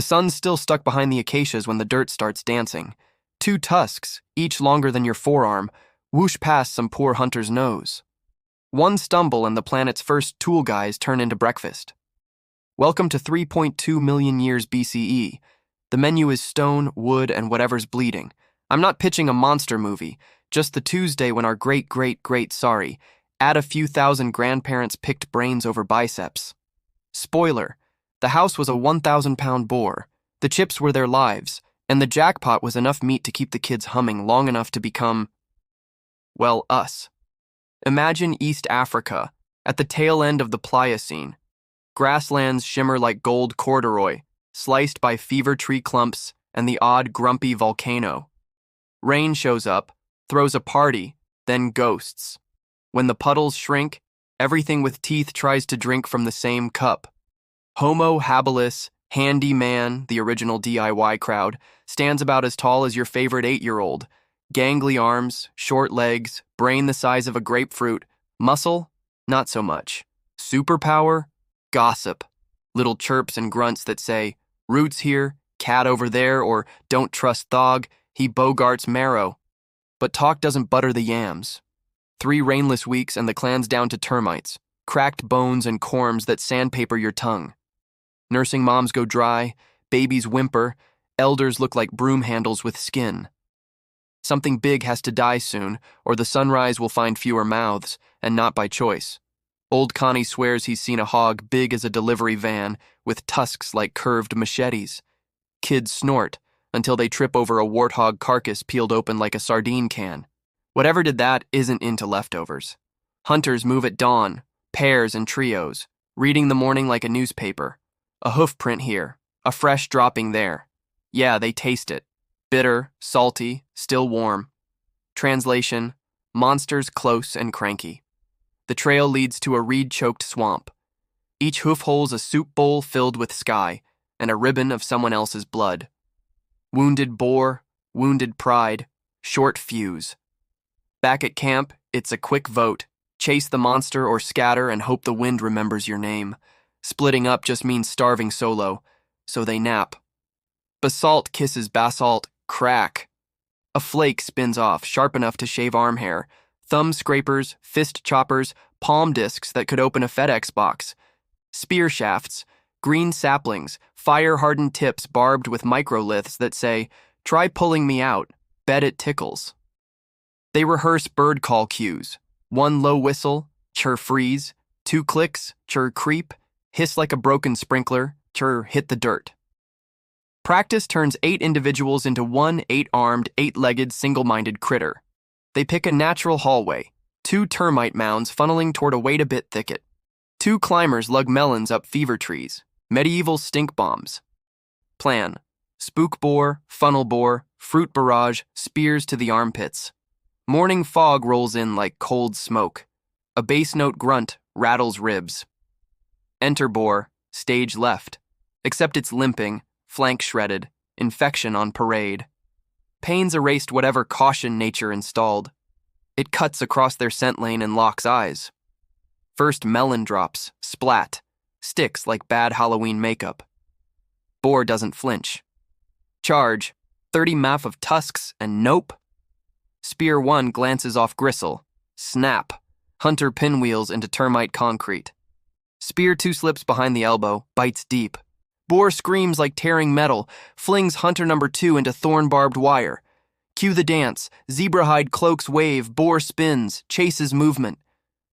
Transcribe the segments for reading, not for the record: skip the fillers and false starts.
The sun's still stuck behind the acacias when the dirt starts dancing. Two tusks, each longer than your forearm, whoosh past some poor hunter's nose. One stumble and the planet's first tool guys turn into breakfast. Welcome to 3.2 million years BCE. The menu is stone, wood, and whatever's bleeding. I'm not pitching a monster movie, just the Tuesday when our add a few thousand grandparents picked brains over biceps. Spoiler, the house was a 1,000-pound boar, the chips were their lives, and the jackpot was enough meat to keep the kids humming long enough to become, well, us. Imagine East Africa, at the tail end of the Pliocene. Grasslands shimmer like gold corduroy, sliced by fever tree clumps and the odd grumpy volcano. Rain shows up, throws a party, then ghosts. When the puddles shrink, everything with teeth tries to drink from the same cup. Homo habilis, handyman, the original DIY crowd, stands about as tall as your favorite 8-year-old. Gangly arms, short legs, brain the size of a grapefruit. Muscle? Not so much. Superpower? Gossip. Little chirps and grunts that say, roots here, cat over there, or don't trust Thog, he bogarts marrow. But talk doesn't butter the yams. 3 rainless weeks and the clan's down to termites, cracked bones and corms that sandpaper your tongue. Nursing moms go dry, babies whimper, elders look like broom handles with skin. Something big has to die soon, or the sunrise will find fewer mouths, and not by choice. Old Connie swears he's seen a hog big as a delivery van, with tusks like curved machetes. Kids snort, until they trip over a warthog carcass peeled open like a sardine can. Whatever did that isn't into leftovers. Hunters move at dawn, pairs and trios, reading the morning like a newspaper. A hoof print here, a fresh dropping there. Yeah, they taste it. Bitter, salty, still warm. Translation, monsters close and cranky. The trail leads to a reed-choked swamp. Each hoof holds a soup bowl filled with sky and a ribbon of someone else's blood. Wounded boar, wounded pride, short fuse. Back at camp, it's a quick vote. Chase the monster or scatter and hope the wind remembers your name. Splitting up just means starving solo, so they nap. Basalt kisses basalt, crack. A flake spins off, sharp enough to shave arm hair. Thumb scrapers, fist choppers, palm discs that could open a FedEx box. Spear shafts, green saplings, fire-hardened tips barbed with microliths that say, try pulling me out, bet it tickles. They rehearse bird call cues. 1 low whistle, chirr freeze. 2 clicks, chirr creep. Hiss like a broken sprinkler, chirr hit the dirt. Practice turns 8 individuals into one 8-armed, 8-legged, single-minded critter. They pick a natural hallway, 2 termite mounds funneling toward a wait-a-bit thicket. 2 climbers lug melons up fever trees, medieval stink bombs. Plan: spook boar, funnel boar, fruit barrage, spears to the armpits. Morning fog rolls in like cold smoke. A bass note grunt rattles ribs. Enter boar, stage left. Except it's limping, flank shredded, infection on parade. Pains erased whatever caution nature installed. It cuts across their scent lane and locks eyes. First melon drops, splat, sticks like bad Halloween makeup. Boar doesn't flinch. Charge, 30 maff of tusks and nope. Spear 1 glances off gristle. Snap. Hunter pinwheels into termite concrete. Spear 2 slips behind the elbow, bites deep. Boar screams like tearing metal, flings hunter number 2 into thorn-barbed wire. Cue the dance, zebra-hide cloaks wave, boar spins, chases movement.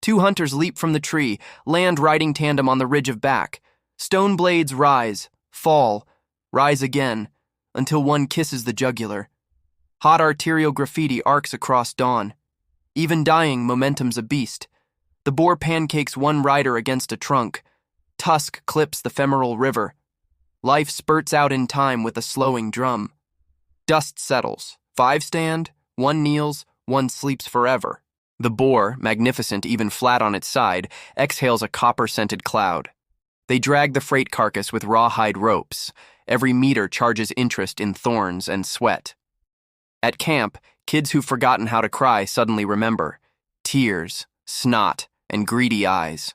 2 hunters leap from the tree, land riding tandem on the ridge of back. Stone blades rise, fall, rise again, until one kisses the jugular. Hot arterial graffiti arcs across dawn. Even dying, momentum's a beast. The boar pancakes one rider against a trunk. Tusk clips the femoral river. Life spurts out in time with a slowing drum. Dust settles. 5 stand, 1 kneels, 1 sleeps forever. The boar, magnificent even flat on its side, exhales a copper-scented cloud. They drag the freight carcass with rawhide ropes. Every meter charges interest in thorns and sweat. At camp, kids who've forgotten how to cry suddenly remember. Tears, snot, and greedy eyes.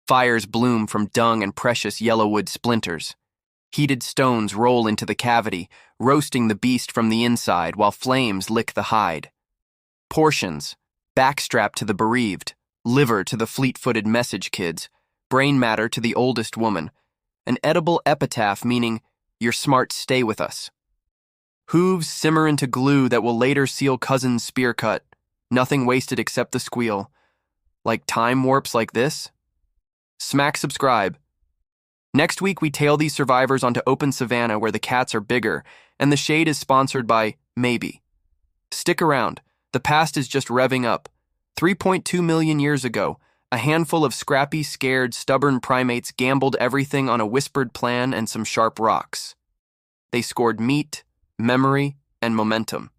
Fires bloom from dung and precious yellowwood splinters. Heated stones roll into the cavity, roasting the beast from the inside while flames lick the hide. Portions, backstrap to the bereaved, liver to the fleet-footed message kids, brain matter to the oldest woman, an edible epitaph meaning, "You're smart, stay with us." Hooves simmer into glue that will later seal cousin's spear cut, nothing wasted except the squeal. Like time warps like this? Smack subscribe. Next week we tail these survivors onto open savanna where the cats are bigger, and the shade is sponsored by Maybe. Stick around, the past is just revving up. 3.2 million years ago, a handful of scrappy, scared, stubborn primates gambled everything on a whispered plan and some sharp rocks. They scored meat, memory, and momentum.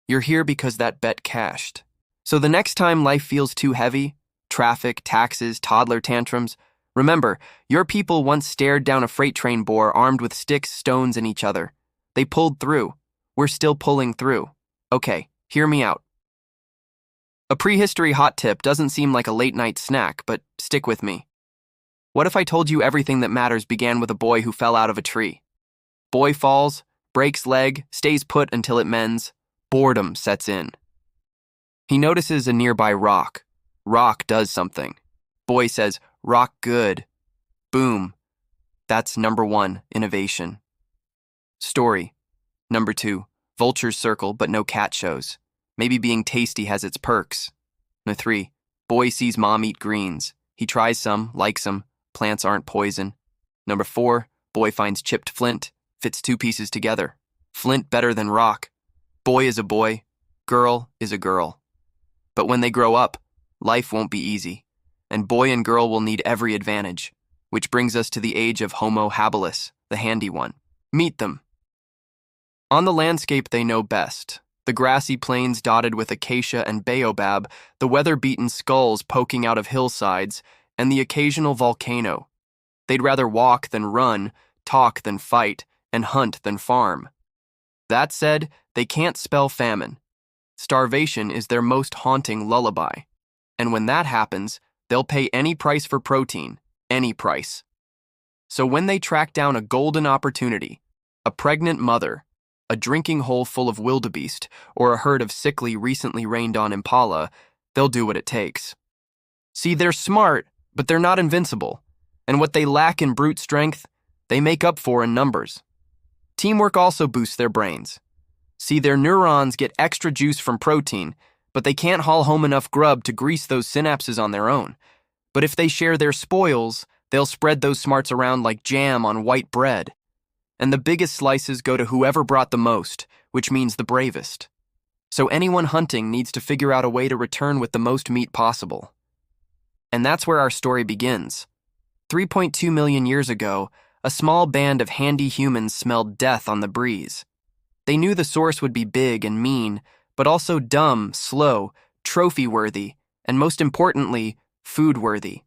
You're here because that bet cashed. So the next time life feels too heavy, traffic, taxes, toddler tantrums, remember, your people once stared down a freight train bore armed with sticks, stones, and each other. They pulled through. We're still pulling through. Okay, hear me out. A prehistory hot tip doesn't seem like a late-night snack, but stick with me. What if I told you everything that matters began with a boy who fell out of a tree? Boy falls, breaks leg, stays put until it mends. Boredom sets in. He notices a nearby rock. Rock does something. Boy says, "Rock good." Boom. That's number 1, innovation. Story. Number 2, vultures circle but no cat shows. Maybe being tasty has its perks. Number 3, boy sees mom eat greens. He tries some, likes them, plants aren't poison. Number 4, boy finds chipped flint, fits 2 pieces together. Flint better than rock. Boy is a boy, girl is a girl. But when they grow up, life won't be easy, and boy and girl will need every advantage, which brings us to the age of Homo habilis, the handy one. Meet them. On the landscape they know best, the grassy plains dotted with acacia and baobab, the weather-beaten skulls poking out of hillsides, and the occasional volcano. They'd rather walk than run, talk than fight, and hunt than farm. That said, they can't spell famine. Starvation is their most haunting lullaby. And when that happens, they'll pay any price for protein, any price. So when they track down a golden opportunity, a pregnant mother, a drinking hole full of wildebeest, or a herd of sickly, recently rained-on impala, they'll do what it takes. See, they're smart, but they're not invincible. And what they lack in brute strength, they make up for in numbers. Teamwork also boosts their brains. See, their neurons get extra juice from protein, but they can't haul home enough grub to grease those synapses on their own. But if they share their spoils, they'll spread those smarts around like jam on white bread. And the biggest slices go to whoever brought the most, which means the bravest. So anyone hunting needs to figure out a way to return with the most meat possible. And that's where our story begins. 3.2 million years ago, a small band of handy humans smelled death on the breeze. They knew the source would be big and mean, but also dumb, slow, trophy-worthy, and most importantly, food-worthy.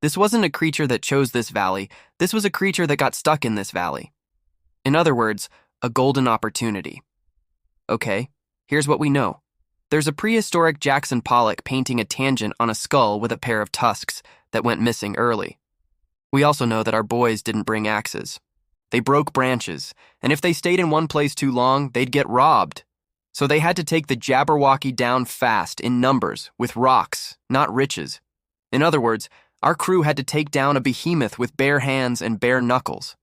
This wasn't a creature that chose this valley, this was a creature that got stuck in this valley. In other words, a golden opportunity. Okay, here's what we know. There's a prehistoric Jackson Pollock painting a tangent on a skull with a pair of tusks that went missing early. We also know that our boys didn't bring axes. They broke branches, and if they stayed in one place too long, they'd get robbed. So they had to take the Jabberwocky down fast, in numbers, with rocks, not riches. In other words, our crew had to take down a behemoth with bare hands and bare knuckles.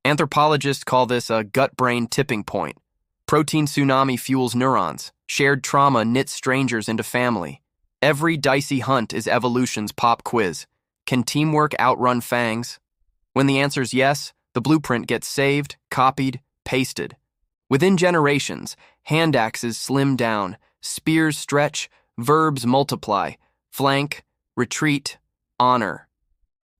Anthropologists call this a gut-brain tipping point. Protein tsunami fuels neurons. Shared trauma knits strangers into family. Every dicey hunt is evolution's pop quiz. Can teamwork outrun fangs? When the answer's yes, the blueprint gets saved, copied, pasted. Within generations, hand axes slim down, spears stretch, verbs multiply, flank, retreat, honor.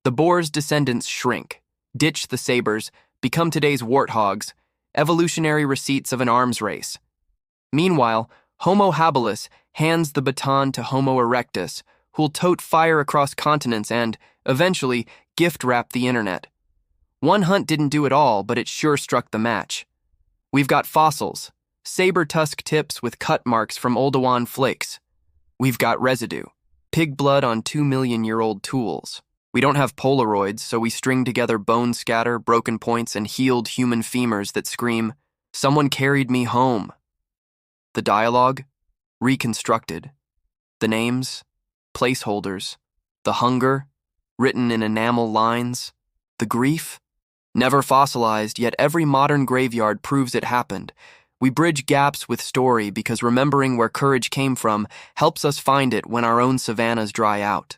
The boar's descendants shrink, ditch the sabers, become today's warthogs, evolutionary receipts of an arms race. Meanwhile, Homo habilis hands the baton to Homo erectus, who'll tote fire across continents and, eventually, gift-wrap the internet. One hunt didn't do it all, but it sure struck the match. We've got fossils, saber-tusked tips with cut marks from Oldowan flakes. We've got residue, pig blood on 2 million-year-old tools. We don't have Polaroids, so we string together bone scatter, broken points, and healed human femurs that scream, "Someone carried me home." The dialogue? Reconstructed. The names? Placeholders. The hunger? Written in enamel lines. The grief? Never fossilized, yet every modern graveyard proves it happened. We bridge gaps with story because remembering where courage came from helps us find it when our own savannas dry out.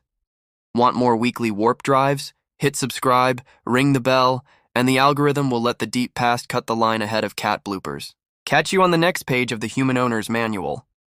Want more weekly warp drives? Hit subscribe, ring the bell, and the algorithm will let the deep past cut the line ahead of cat bloopers. Catch you on the next page of the Human Owner's Manual.